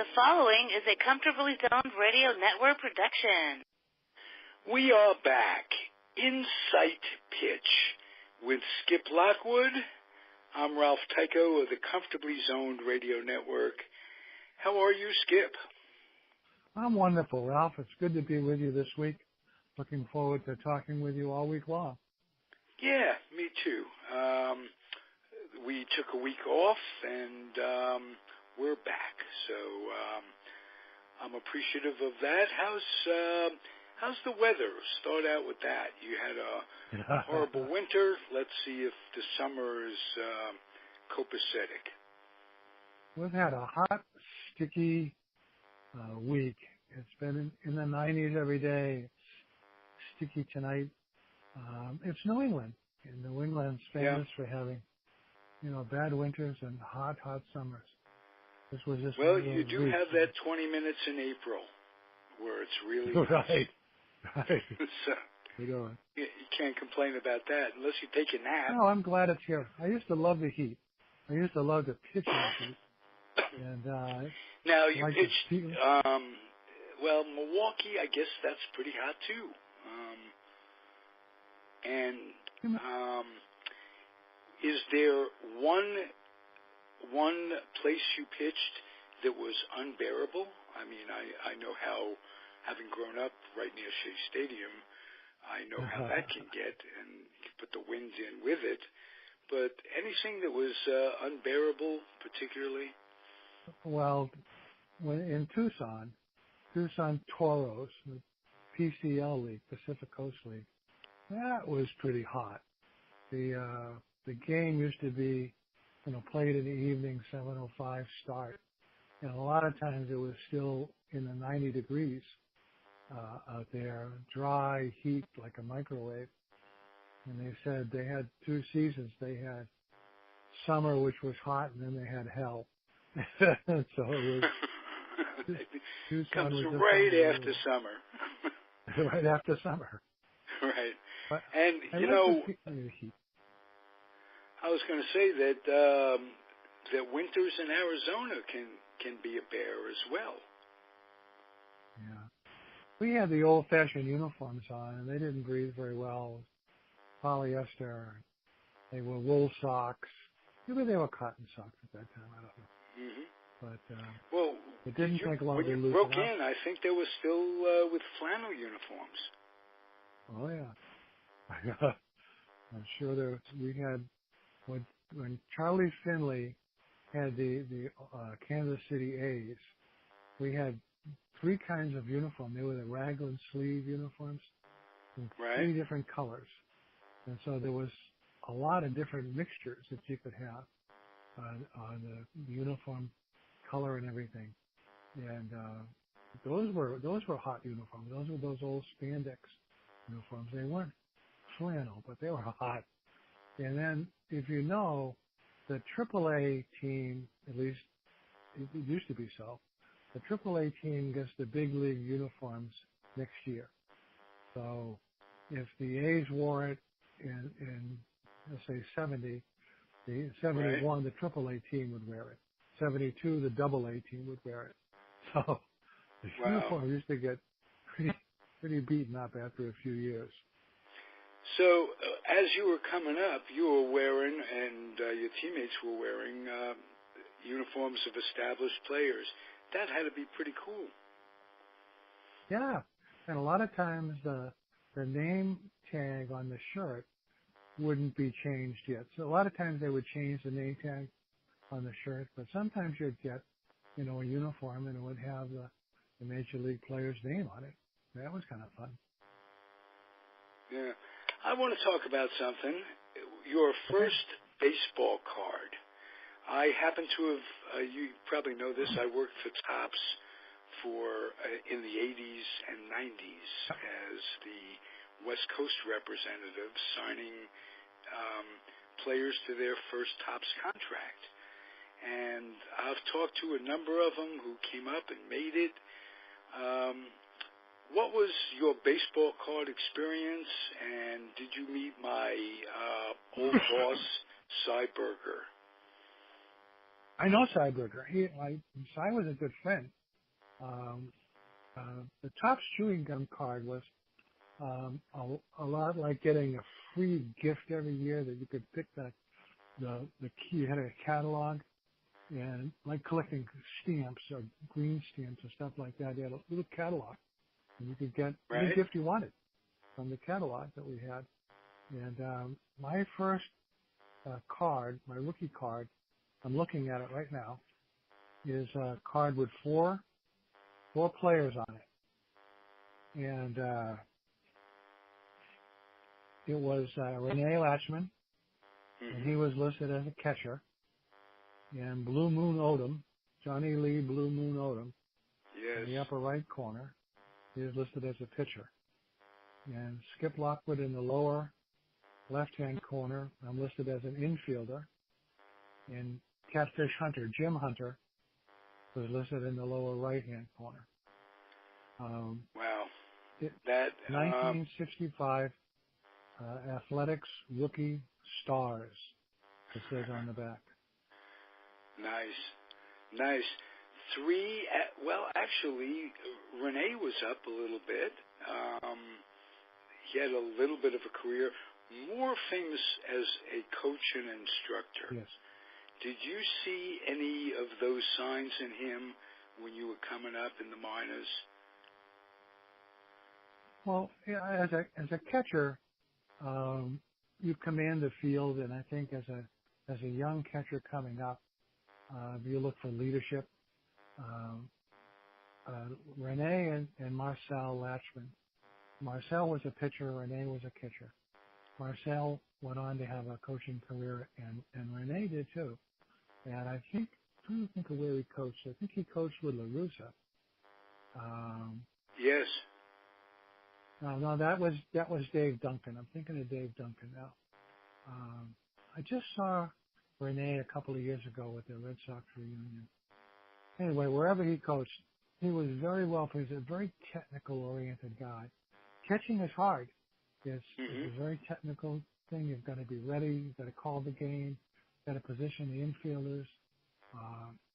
The following is a Comfortably Zoned Radio Network production. We are back. Insight Pitch with Skip Lockwood. I'm Ralph Tycho of the Comfortably Zoned Radio Network. How are you, Skip? I'm wonderful, Ralph. It's good to be with you this week. Looking forward to talking with you all week long. Yeah, me too. We took a week off, and we're back. So I'm appreciative of that. How's the weather? Start out with that. You had a horrible winter. Let's see if the summer is copacetic. We've had a hot, sticky week. It's been in the 90s every day. It's sticky tonight. It's New England. And New England's famous for having, bad winters and hot summers. This was just you do have that 20 minutes in April where it's really right. So you can't complain about that unless you take a nap. No, I'm glad it's here. I used to love the heat. I used to love the pitch in the heat. And now you pitched. Milwaukee, I guess that's pretty hot too. Is there one place you pitched that was unbearable? I mean, I know how, having grown up right near Shea Stadium, I know how that can get, and you put the wind in with it. But anything that was unbearable, particularly? Well, in Tucson Toros, the PCL League, Pacific Coast League, that was pretty hot. The game used to be, played in the evening, 7:05 start. And a lot of times it was still in the 90 degrees out there, dry heat like a microwave. And they said they had two seasons. They had summer, which was hot, and then they had hell. So it was comes right after summer. Right after summer. Right. But and, I was going to say that winters in Arizona can be a bear as well. Yeah. We had the old-fashioned uniforms on, and they didn't breathe very well. Polyester. They were wool socks. Maybe they were cotton socks at that time. I don't know. Mm-hmm. But it didn't take long to loosen up. When you broke in, I think they were still with flannel uniforms. Oh, yeah. I'm sure we had, when Charlie Finley had the Kansas City A's, we had three kinds of uniform. They were the raglan sleeve uniforms in three different colors. And so there was a lot of different mixtures that you could have on the uniform color and everything. And those were hot uniforms. Those were those old spandex uniforms. They weren't flannel, but they were hot. And then, if you know, the AAA team, at least it used to be so, the AAA team gets the big league uniforms next year. So if the A's wore it in let's say 70, the 71, the AAA team would wear it. 72, the AA team would wear it. So the uniform used to get pretty beaten up after a few years. So as you were coming up, you were wearing, and your teammates were wearing, uniforms of established players. That had to be pretty cool. Yeah, and a lot of times the name tag on the shirt wouldn't be changed yet. So a lot of times they would change the name tag on the shirt, but sometimes you'd get, a uniform and it would have the Major League player's name on it. That was kind of fun. Yeah. I want to talk about something. Your first baseball card. I happen to have, you probably know this, I worked for Topps in the 80s and 90s as the West Coast representative, signing players to their first Topps contract. And I've talked to a number of them who came up and made it. What was your baseball card experience, and did you meet my old boss, Cy Berger? I know Cyberger. Cy was a good friend. Um, the Topps chewing gum card was a lot like getting a free gift every year that you could pick the key. You had a catalog, and like collecting stamps or green stamps and stuff like that. You had a little catalog, and you could get any Right? gift you wanted from the catalog that we had. And my first card, my rookie card, I'm looking at it right now, is a card with four players on it. And it was Rene Latchman, and he was listed as a catcher. And Blue Moon Odom, Johnny Lee Blue Moon Odom, Yes. in the upper right corner, he is listed as a pitcher. And Skip Lockwood in the lower left-hand corner, I'm listed as an infielder. And Catfish Hunter, Jim Hunter, was listed in the lower right-hand corner. Wow. That 1965 Athletics Rookie Stars, it says on the back. nice. Well, actually, Rene was up a little bit. He had a little bit of a career, more famous as a coach and instructor. Yes. Did you see any of those signs in him when you were coming up in the minors? Well, yeah, as a catcher, you command the field, and I think as a young catcher coming up, you look for leadership. Rene and Marcel Latchman. Marcel was a pitcher. Rene was a catcher. Marcel went on to have a coaching career, and Rene did too. And I'm trying to think of where he coached. I think he coached with La Russa. Yes. No, that was Dave Duncan. I'm thinking of Dave Duncan now. I just saw Rene a couple of years ago with the Red Sox reunion. Anyway, wherever he coached, he was very well. He's a very technical-oriented guy. Catching is hard. It's a very technical thing. You've got to be ready. You've got to call the game. You've got to position the infielders.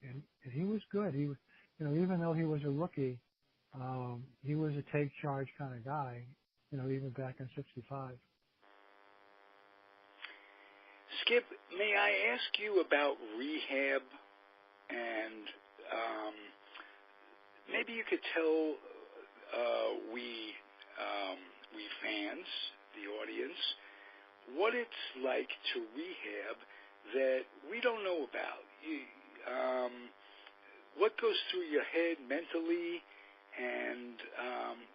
And he was good. He was, even though he was a rookie, he was a take charge kind of guy. Even back in '65. Skip, may I ask you about rehab, and maybe you could tell we fans, the audience, what it's like to rehab that we don't know about. What goes through your head mentally, and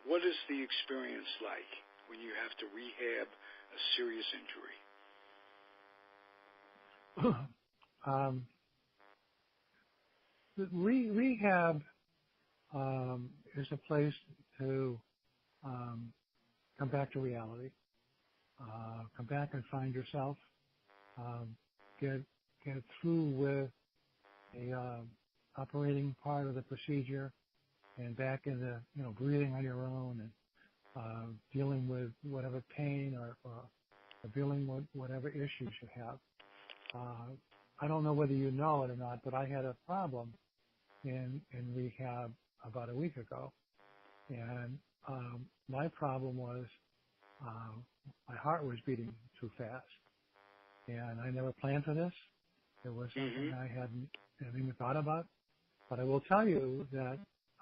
what is the experience like when you have to rehab a serious injury? Rehab is a place to come back to reality, come back and find yourself, get through with the operating part of the procedure, and back into breathing on your own and dealing with whatever pain or dealing with whatever issues you have. I don't know whether you know it or not, but I had a problem in rehab about a week ago, and my problem was my heart was beating too fast, and I never planned for this. It was something I hadn't even thought about, but I will tell you that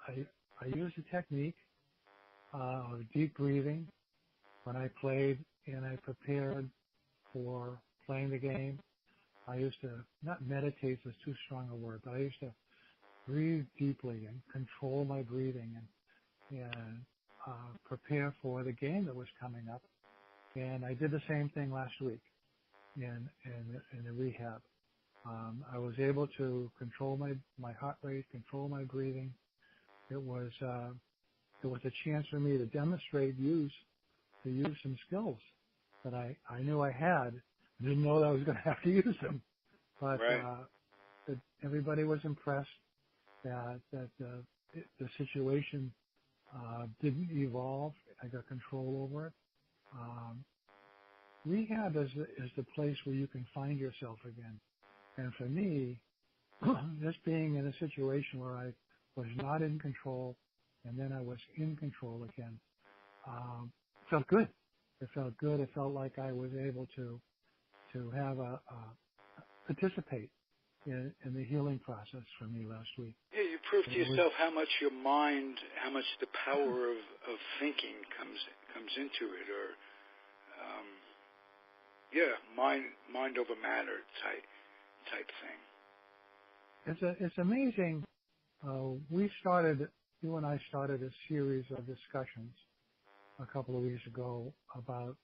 I used a technique of deep breathing when I played and I prepared for playing the game. I used to, not meditate is too strong a word, but I used to breathe deeply and control my breathing and prepare for the game that was coming up. And I did the same thing last week in the rehab. I was able to control my heart rate, control my breathing. It was a chance for me to demonstrate use some skills that I knew I had. I didn't know that I was going to have to use them, but everybody was impressed that the situation didn't evolve. I got control over it. Rehab is the place where you can find yourself again. And for me, just being in a situation where I was not in control and then I was in control again, felt good. It felt good. It felt like I was able to have participate in the healing process for me last week. Yeah, you proved to yourself how much your mind, how much the power of thinking comes into it, or mind over matter type thing. It's amazing. You and I started a series of discussions a couple of weeks ago about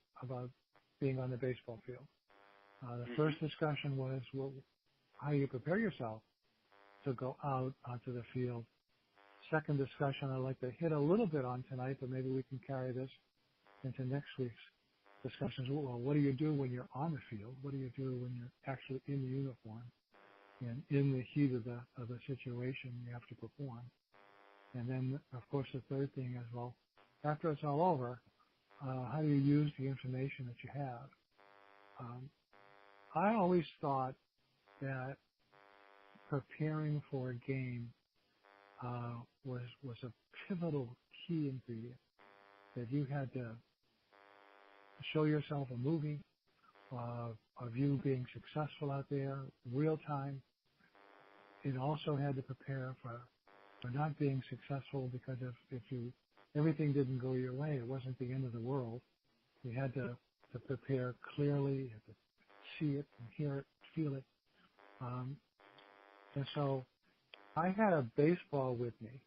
being on the baseball field. The first discussion was how you prepare yourself to go out onto the field. Second discussion I'd like to hit a little bit on tonight, but maybe we can carry this into next week's discussions. Well, what do you do when you're on the field? What do you do when you're actually in the uniform and in the heat of the situation you have to perform? And then, of course, the third thing is, well, after it's all over, how do you use the information that you have? I always thought that preparing for a game was a pivotal key ingredient, that you had to show yourself a movie of you being successful out there, real time. It also had to prepare for not being successful, because if everything didn't go your way, it wasn't the end of the world. You had to prepare clearly, you had to see it and hear it, feel it. And so I had a baseball with me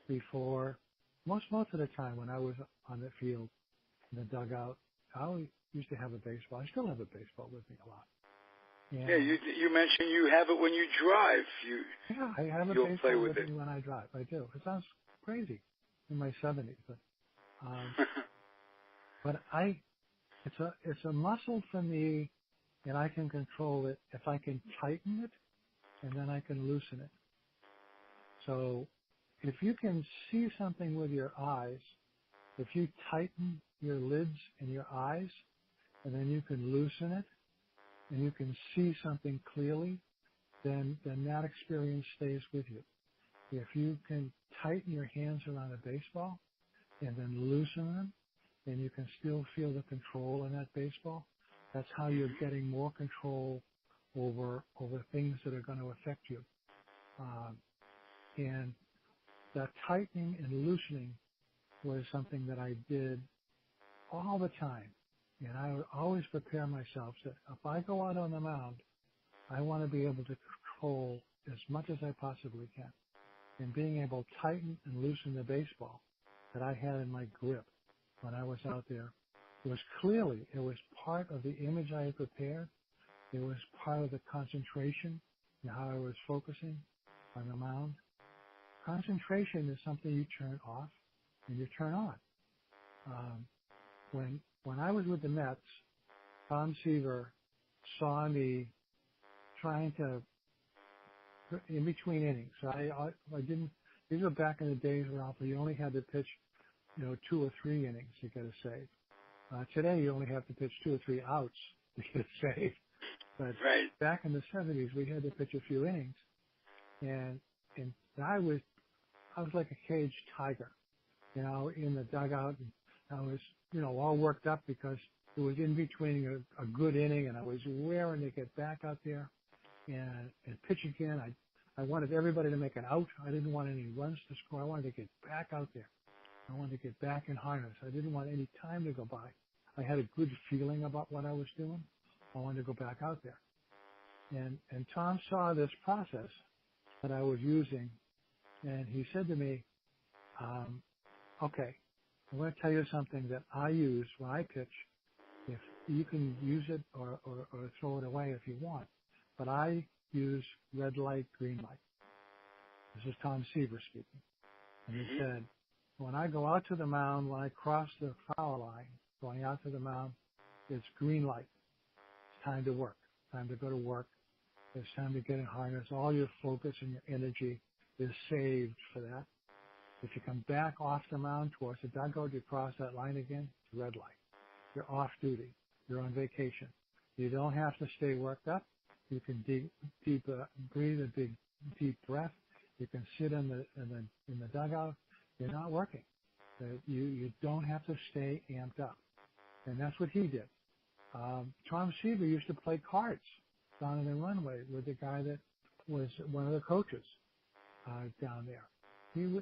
before, most of the time when I was on the field, in the dugout, I always used to have a baseball. I still have a baseball with me a lot. And you mentioned you have it when you drive. I have a baseball with me when I drive. I do. It sounds crazy in my 70s, but it's a muscle for me, and I can control it if I can tighten it, and then I can loosen it. So if you can see something with your eyes, if you tighten your lids and your eyes, and then you can loosen it, and you can see something clearly, then that experience stays with you. If you can tighten your hands around a baseball and then loosen them, and you can still feel the control in that baseball, that's how you're getting more control over things that are going to affect you. And that tightening and loosening was something that I did all the time. And I would always prepare myself that if I go out on the mound, I want to be able to control as much as I possibly can. And being able to tighten and loosen the baseball that I had in my grip when I was out there it was part of the image I had prepared. It was part of the concentration and how I was focusing on the mound. Concentration is something you turn off and you turn on. When I was with the Mets, Tom Seaver saw me trying to, in between innings. I didn't. These were back in the days, Ralph, where you only had to pitch, 2 or 3 innings to get a save. Today, you only have to pitch 2 or 3 outs to get a save. But back in the 70s, we had to pitch a few innings, and I was like a caged tiger, in the dugout. And I was, all worked up because it was in between a good inning, and I was raring to get back out there and pitch again. I wanted everybody to make an out. I didn't want any runs to score. I wanted to get back out there. I wanted to get back in harness. I didn't want any time to go by. I had a good feeling about what I was doing. I wanted to go back out there. And Tom saw this process that I was using, and he said to me, okay, I'm going to tell you something that I use when I pitch. If you can use it or throw it away if you want, but I use red light, green light. This is Tom Seaver speaking. And he said, when I go out to the mound, when I cross the foul line, going out to the mound, it's green light. It's time to work. Time to go to work. It's time to get in harness. All your focus and your energy is saved for that. If you come back off the mound towards the dugout, you cross that line again, it's red light. You're off duty. You're on vacation. You don't have to stay worked up. You can breathe a big, deep breath. You can sit in the dugout. You're not working. You don't have to stay amped up. And that's what he did. Tom Seaver used to play cards down in the runway with the guy that was one of the coaches down there.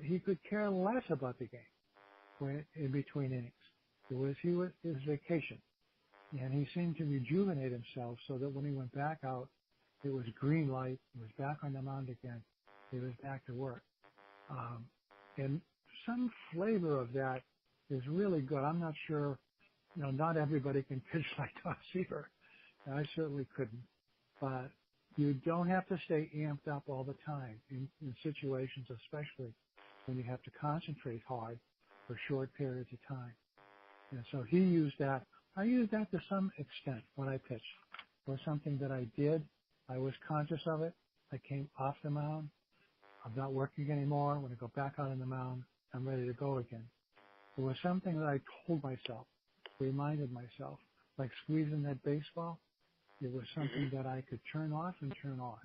He could care less about the game in between innings. It was his vacation, and he seemed to rejuvenate himself so that when he went back out, it was green light. He was back on the mound again. He was back to work, and some flavor of that is really good. I'm not sure. Not everybody can pitch like Tom Seaver. I certainly couldn't, but you don't have to stay amped up all the time in situations, especially when you have to concentrate hard for short periods of time. And so he used that. I used that to some extent when I pitched. It was something that I did. I was conscious of it. I came off the mound. I'm not working anymore. When I go back out on the mound, I'm ready to go again. It was something that I told myself, reminded myself, like squeezing that baseball. It was something that I could turn off and turn on.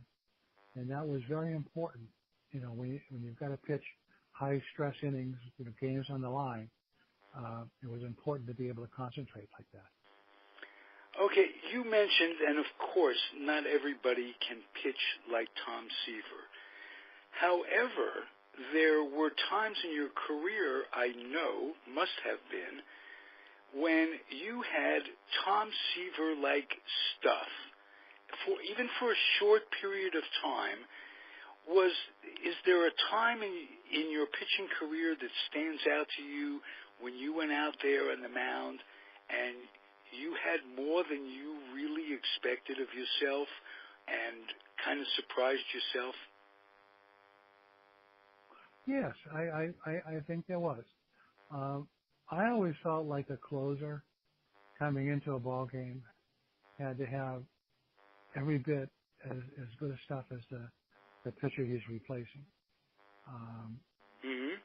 And that was very important. When you've got to pitch high stress innings, games on the line, it was important to be able to concentrate like that. Okay, you mentioned, and of course, not everybody can pitch like Tom Seaver. However, there were times in your career, I know, must have been, when you had Tom Seaver-like stuff, even for a short period of time. Is there a time in your pitching career that stands out to you when you went out there on the mound and you had more than you really expected of yourself and kind of surprised yourself? Yes, I think there was. I always felt like a closer coming into a ball game had to have every bit as good a stuff as the pitcher he's replacing.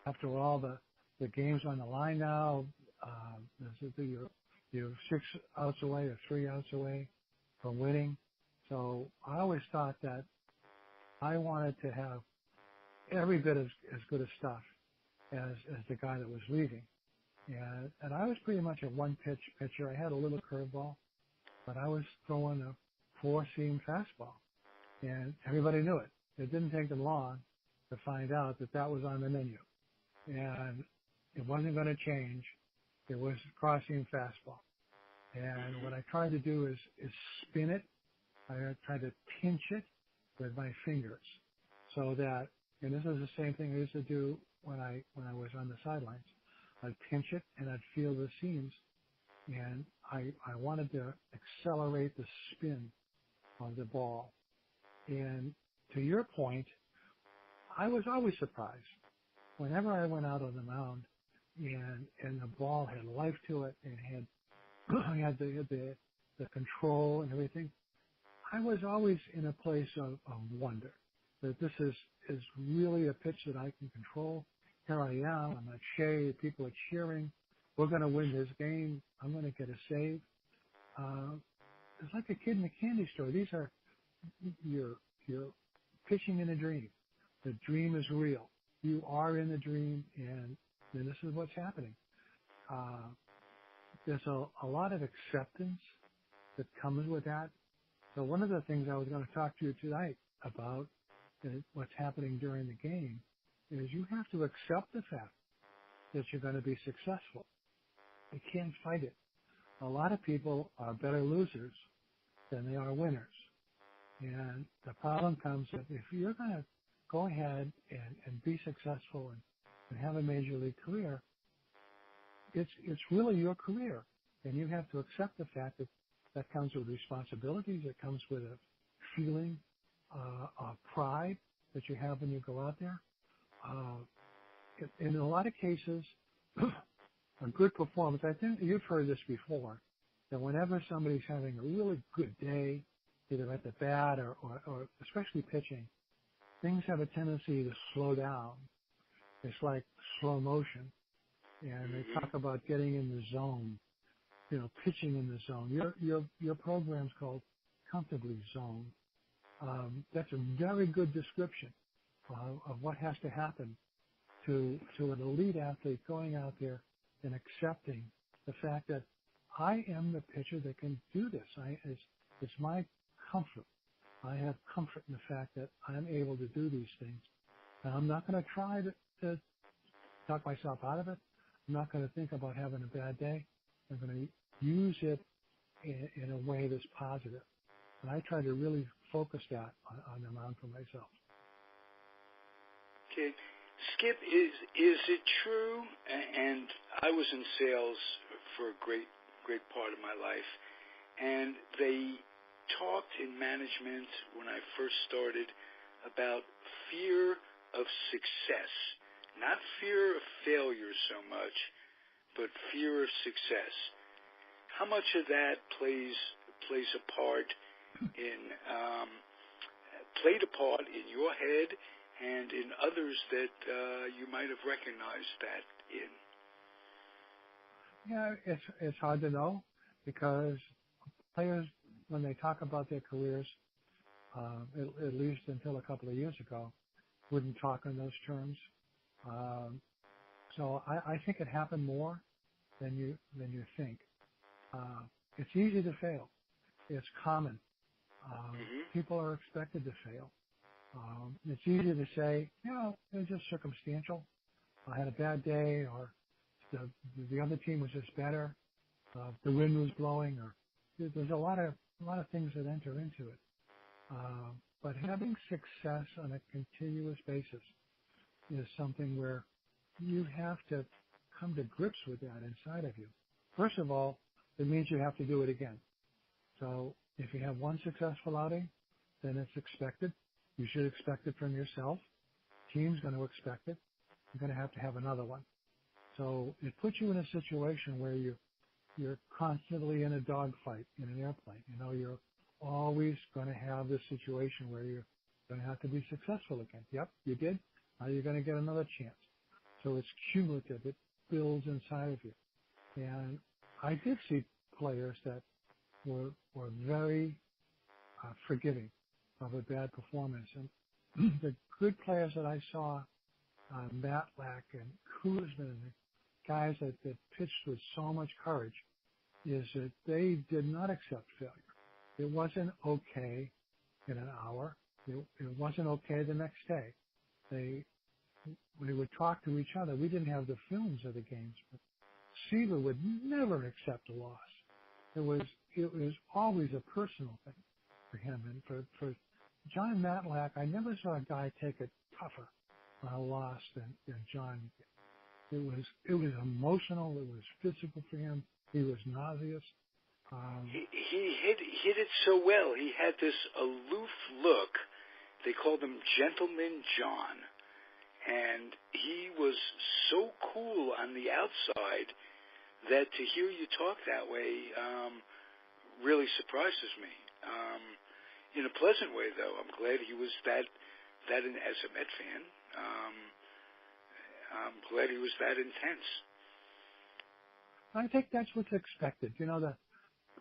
After all, the game's on the line now. You're 6 outs away or 3 outs away from winning. So I always thought that I wanted to have every bit as good a stuff as the guy that was leaving. And I was pretty much a one-pitch pitcher. I had a little curveball, but I was throwing a 4-seam fastball. And everybody knew it. It didn't take them long to find out that was on the menu. And it wasn't going to change. It was crossing fastball. And what I tried to do is spin it. I tried to pinch it with my fingers so that, and this is the same thing I used to do when I was on the sidelines. I'd pinch it and I'd feel the seams. And I wanted to accelerate the spin of the ball. And to your point, I was always surprised. Whenever I went out on the mound and the ball had life to it and had the control and everything, I was always in a place of wonder that this is really a pitch that I can control. Here I am. I'm at Shea. People are cheering. We're going to win this game. I'm going to get a save. It's like a kid in a candy store. These are you're pitching in a dream. The dream is real. You are in the dream, and this is what's happening. There's a lot of acceptance that comes with that. So one of the things I was going to talk to you tonight about what's happening during the game is you have to accept the fact that you're going to be successful. You can't fight it. A lot of people are better losers than they are winners. And the problem comes that if you're going to go ahead and be successful and have a major league career, it's really your career. And you have to accept the fact that comes with responsibilities. It comes with a feeling of pride that you have when you go out there. In a lot of cases, a good performance, I think you've heard this before, that whenever somebody's having a really good day, either at the bat or especially pitching, things have a tendency to slow down. It's like slow motion. And they talk about getting in the zone, pitching in the zone. Your program's called Comfortably Zone. That's a very good description of what has to happen to an elite athlete going out there and accepting the fact that I am the pitcher that can do this. It's my comfort. I have comfort in the fact that I'm able to do these things. And I'm not going to try to talk myself out of it. I'm not going to think about having a bad day. I'm going to use it in a way that's positive. And I try to really focus that on the mound for myself. Okay. Skip, is it true, and I was in sales for a great part of my life, and they talked in management when I first started about fear of success, not fear of failure so much, but fear of success. How much of that played a part in your head and in others that you might have recognized that in? Yeah, it's hard to know because players, when they talk about their careers, at least until a couple of years ago, wouldn't talk in those terms. So I think it happened more than you think. It's easy to fail. It's common. People are expected to fail. It's easy to say, it's just circumstantial. I had a bad day, or the other team was just better. The wind was blowing, or there's a lot of things that enter into it. But having success on a continuous basis is something where you have to come to grips with that inside of you. First of all, it means you have to do it again. So if you have one successful outing, then it's expected. You should expect it from yourself. Team's going to expect it. You're going to have another one. So it puts you in a situation where you're constantly in a dogfight in an airplane. You're always going to have this situation where you're going to have to be successful again. Yep, you did. Now you're going to get another chance. So it's cumulative. It builds inside of you. And I did see players that were very forgiving of a bad performance. And the good players that I saw, Matlack and Kuzman, and the guys that pitched with so much courage, is that they did not accept failure. It wasn't okay in an hour. It wasn't okay the next day. They would talk to each other. We didn't have the films of the games, but Seaver would never accept a loss. It was always a personal thing for him. And for John Matlack, I never saw a guy take it tougher on a loss than John did. It was emotional. It was physical for him. He was nauseous. He hit it so well. He had this aloof look. They called him Gentleman John. And he was so cool on the outside that to hear you talk that way really surprises me. In a pleasant way, though. I'm glad he was that as a Met fan. I'm glad he was that intense. I think that's what's expected. The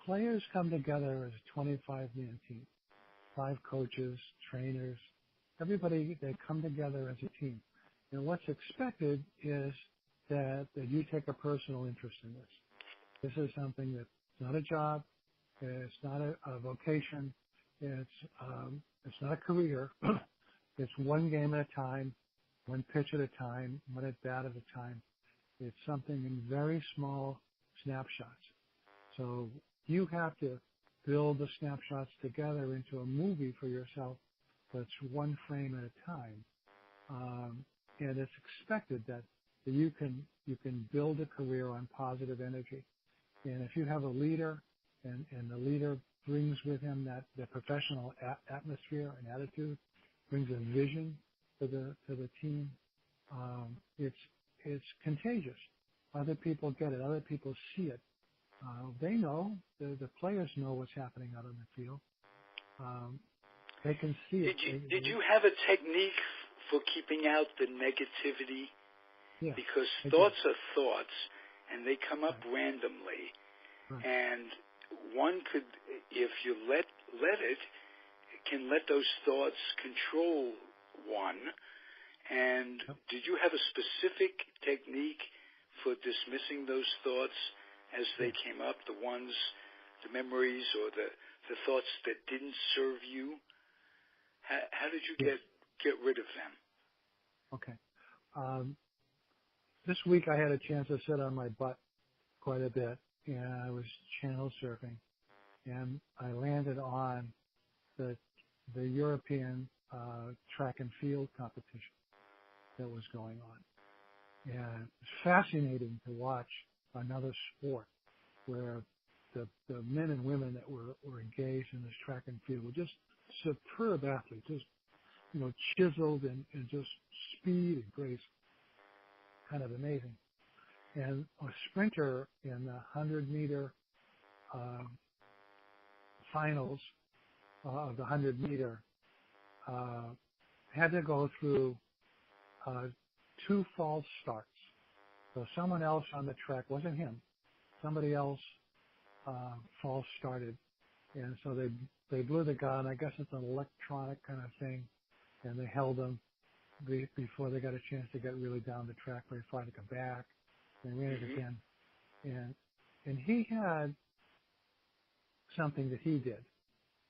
players come together as a 25-man team, 5 coaches, trainers, everybody. They come together as a team. And what's expected is that you take a personal interest in this. This is something that's not a job. It's not a vocation. It's not a career. It's one game at a time, one pitch at a time, one at bat at a time. It's something in very small snapshots. So you have to build the snapshots together into a movie for yourself that's one frame at a time. And it's expected that you can build a career on positive energy. And if you have a leader and the leader brings with him that professional atmosphere and attitude, brings a vision to the team, it's contagious. Other people get it. Other people see it. They know. The players know what's happening out on the field. They can see it. Did you have a technique for keeping out the negativity? Yeah, because thoughts are thoughts, and they come up randomly. Right. And one could, if you let it, can let those thoughts control one. And did you have a specific technique for dismissing those thoughts as they came up, the memories or the thoughts that didn't serve you? How did you get rid of them? Okay. This week I had a chance to sit on my butt quite a bit, and I was channel surfing, and I landed on the European track and field competition that was going on. And it's fascinating to watch another sport where the men and women that were engaged in this track and field were just superb athletes, just, chiseled and just speed and grace. Kind of amazing. And a sprinter in the 100-meter finals of the 100-meter had to go through 2 false starts. So someone else on the track, wasn't him, somebody else false started. And so they blew the gun. I guess it's an electronic kind of thing. And they held them before they got a chance to get really down the track very far to come back. They ran it again. And he had something that he did.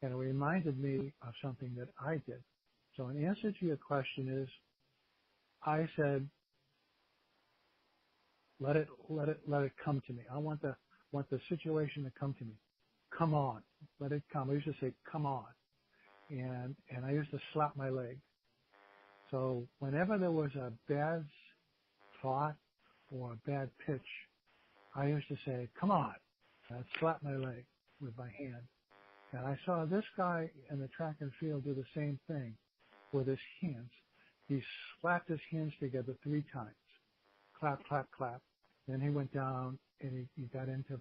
And it reminded me of something that I did. So in answer to your question is, I said, let it come to me. I want the situation to come to me. Come on. Let it come. I used to say, come on. And I used to slap my leg. So whenever there was a bad thought or a bad pitch, I used to say, come on. And I'd slap my leg with my hand. And I saw this guy in the track and field do the same thing with his hands. He slapped his hands together 3 times. Clap, clap, clap. Then he went down and he got into,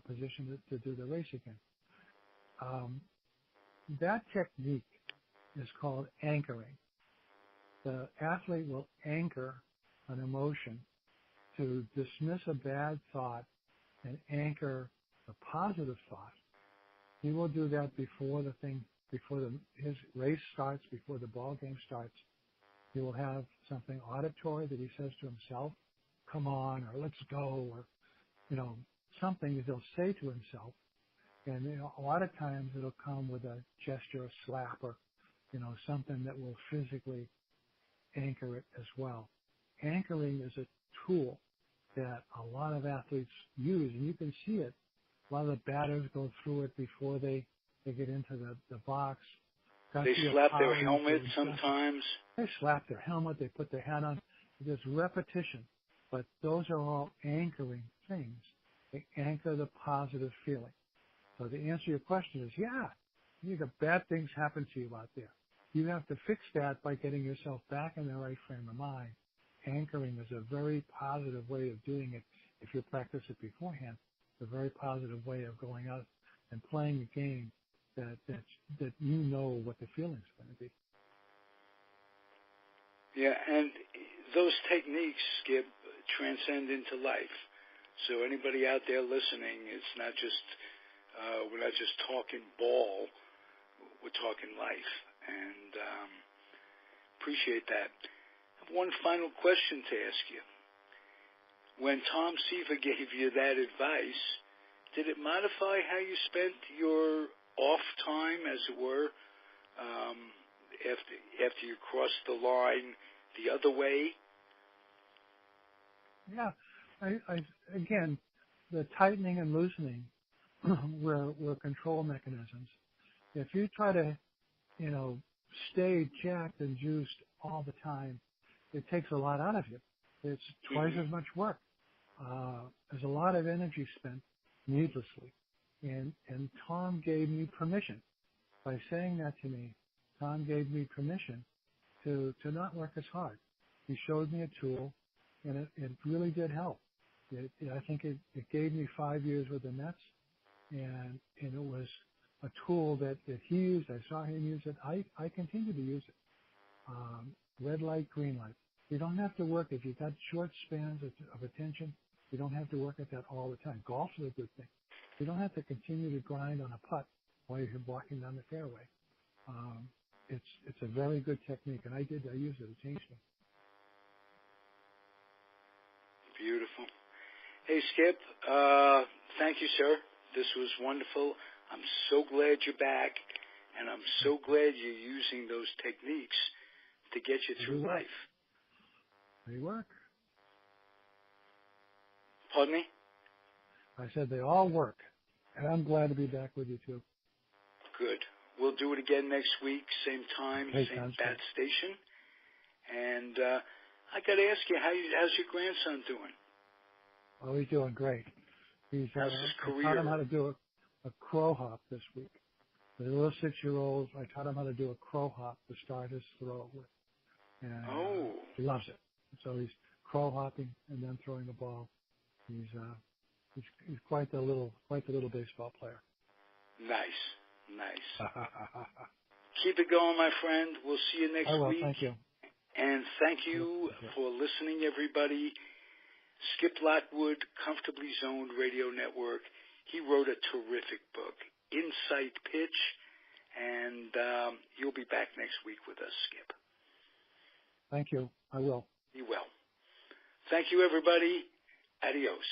position to do the race again. That technique is called anchoring. The athlete will anchor an emotion to dismiss a bad thought and anchor a positive thought. He will do that before his race starts, before the ball game starts. He will have something auditory that he says to himself, come on, or let's go, or, something that he'll say to himself. And a lot of times it'll come with a gesture, a slap, or, something that will physically anchor it as well. Anchoring is a tool that a lot of athletes use, and you can see it. A lot of the batters go through it before they get into the box. They slap their helmet sometimes. They slap their helmet. They put their hand on. There's repetition. But those are all anchoring things. They anchor the positive feeling. So the answer to your question is, you got bad things happen to you out there. You have to fix that by getting yourself back in the right frame of mind. Anchoring is a very positive way of doing it. If you practice it beforehand, it's a very positive way of going out and playing a game that you know what the feeling's going to be. Yeah, and those techniques, Skip, transcend into life. So anybody out there listening, it's not just we're not just talking ball, we're talking life, and appreciate that. I have one final question to ask you. When Tom Seaver gave you that advice, did it modify how you spent your off time, as it were, after you crossed the line the other way? Yeah, again, the tightening and loosening were control mechanisms. If you try to, stay jacked and juiced all the time, it takes a lot out of you. It's twice as much work. There's a lot of energy spent needlessly. And Tom gave me permission. By saying that to me, Tom gave me permission to not work as hard. He showed me a tool, and it really did help. I think it gave me 5 years with the Mets, and it was a tool that he used. I saw him use it. I continue to use it. Red light, green light. You don't have to work. If you've got short spans of attention, you don't have to work at that all the time. Golf is a good thing. You don't have to continue to grind on a putt while you're walking down the fairway. It's a very good technique, and I used it occasionally. Beautiful. Hey, Skip, thank you, sir. This was wonderful. I'm so glad you're back, and I'm so glad you're using those techniques to get you through life. They work. Pardon me? I said they all work, and I'm glad to be back with you, too. Good. We'll do it again next week, same time, Okay, same bat station. And I got to ask you, how's your grandson doing? Oh, he's doing great. How's his career? I taught him how to do a crow hop this week. The little 6-year-old, I taught him how to do a crow hop to start his throw with. And he loves it. So he's crow hopping and then throwing the ball. He's quite the little baseball player. Nice. Keep it going, my friend. We'll see you next week. Thank you. And thank you for listening, everybody. Skip Lockwood, Comfortably Zoned Radio Network. He wrote a terrific book, Insight Pitch, and you'll be back next week with us, Skip. Thank you. I will. You will. Thank you, everybody. Adios.